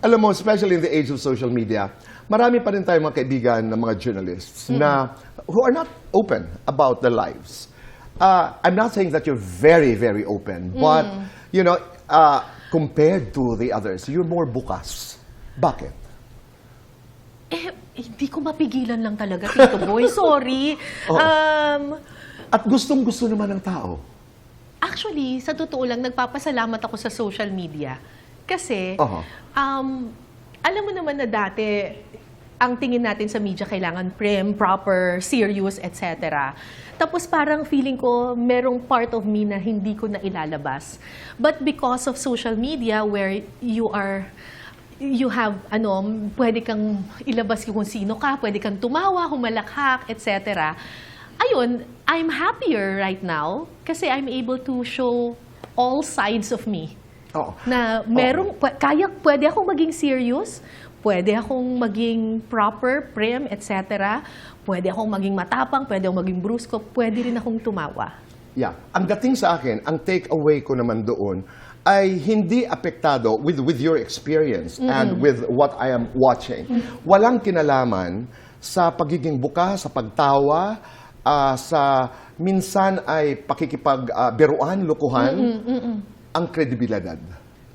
Alam mo, especially in the age of social media, marami pa rin tayong mga kaibigan ng mga journalists na who are not open about their lives. I'm not saying that you're very, very open, but, you know, compared to the others, you're more bukas. Bakit? Hindi ko mapigilan lang talaga, Tito Boy. Sorry. At gustong-gusto naman ng tao. Actually, sa totoo lang, nagpapasalamat ako sa social media. Kasi, alam mo naman na dati, ang tingin natin sa media kailangan prim, proper, serious, etc. Tapos parang feeling ko, merong part of me na hindi ko na ilalabas. But because of social media where you have, pwede kang ilabas kung sino ka, pwede kang tumawa, humalakhak, etc. Ayun, I'm happier right now kasi I'm able to show all sides of me. Na merong, pwede akong maging serious, pwede akong maging proper, prim, etc. Pwede akong maging matapang, pwede akong maging brusko, pwede rin akong tumawa. Yeah. Ang dating sa akin, ang take-away ko naman doon ay hindi apektado with your experience and with what I am watching. Walang kinalaman sa pagiging bukas, sa pagtawa, sa minsan ay pakikipagbiruan, lukuhan, ang kredibilidad.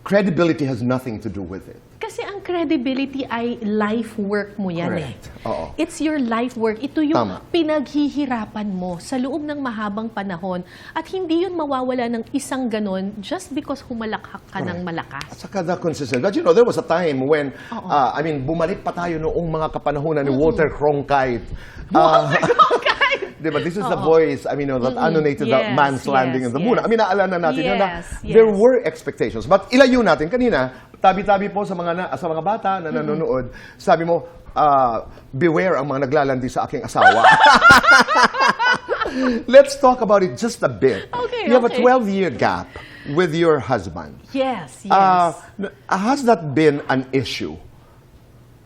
Credibility has nothing to do with it. Kasi ang credibility ay life work mo yan. Correct. Oo. It's your life work. Ito yung Tama. pinaghihirapan mo sa loob ng mahabang panahon. At hindi yun mawawala ng isang ganon just because humalakhak ka ng malakas. At saka the consistent. But you know, there was a time when, bumalik pa tayo noong mga kapanahunan ni Walter Cronkite. Walter Cronkite! Diba? This is the voice, that annotated the man's landing in the moon. Naalala natin yun na there were expectations. But ilayo natin kanina, tabi-tabi po sa mga bata na nanonood, sabi mo, beware ang mga naglalandi sa aking asawa. Let's talk about it just a bit. Okay, you have a 12-year gap with your husband. Yes. Has that been an issue?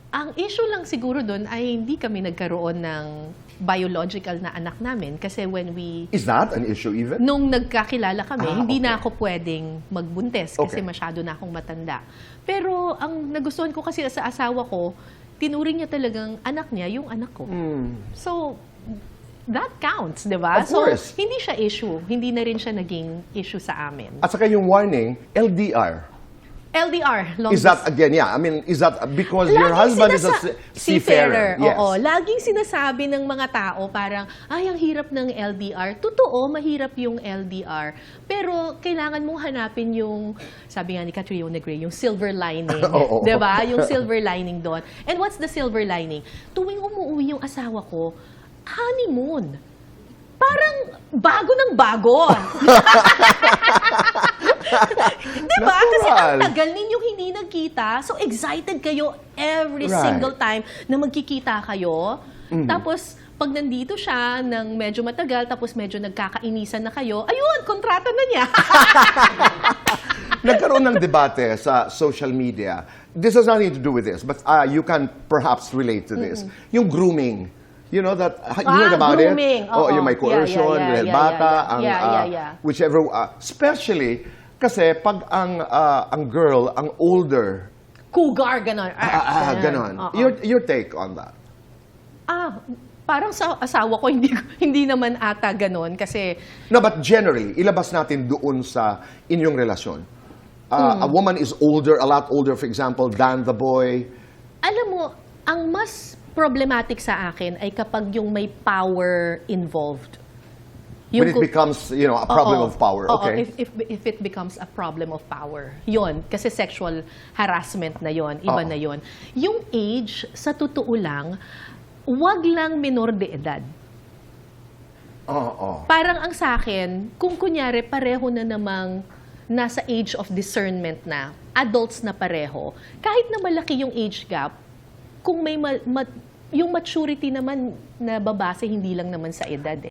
Ang issue lang siguro doon ay hindi kami nagkaroon ng biological na anak namin kasi when we... Is that an issue even? Nung nagkakilala kami, hindi na ako pwedeng magbuntis kasi Okay. masyado na akong matanda. Pero ang nagustuhan ko kasi sa asawa ko, tinuring niya talagang anak niya yung anak ko. So, that counts, di ba? Of course. So, hindi siya issue. Hindi na rin siya naging issue sa amin. At saka yung warning, LDR. LDR, long Is that, again, is that because your husband is a seafarer? Yes. Oo. Laging sinasabi ng mga tao parang, ay, ang hirap ng LDR. Totoo, mahirap yung LDR. Pero kailangan mong hanapin yung, sabi nga ni Catriona Gray, yung silver lining. Diba? Yung silver lining doon. And what's the silver lining? Tuwing umuwi yung asawa ko, honeymoon. Parang bago ng bago. Diba? Kasi ang tagal ninyong hindi nagkita. So, excited kayo every single time na magkikita kayo. Tapos, pag nandito siya ng medyo matagal, tapos medyo nagkakainisan na kayo, ayun, kontrata na niya. Nagkaroon ng debate sa social media. This has nothing to do with this, but you can perhaps relate to this. Yung grooming. You know that you heard about grooming. it? Yung may coercion, dahil bata, whichever, especially kasi pag ang girl, ang older, cougar, ganon. ganon. Your take on that? Parang sa asawa ko, hindi naman ata ganon kasi... No, but generally, ilabas natin doon sa inyong relasyon. A woman is older, a lot older, for example, than the boy. Alam mo, ang mas problematic sa akin ay kapag yung may power involved. When it becomes, a problem of power. Okay. If it becomes a problem of power. Yon, kasi sexual harassment na yon, iba na yon. Yung age, sa totoo lang, wag lang minor de edad. Parang ang sa akin, kung kunyari pareho na namang nasa age of discernment na, adults na pareho, kahit na malaki yung age gap, kung may yung maturity naman na babase, hindi lang naman sa edad.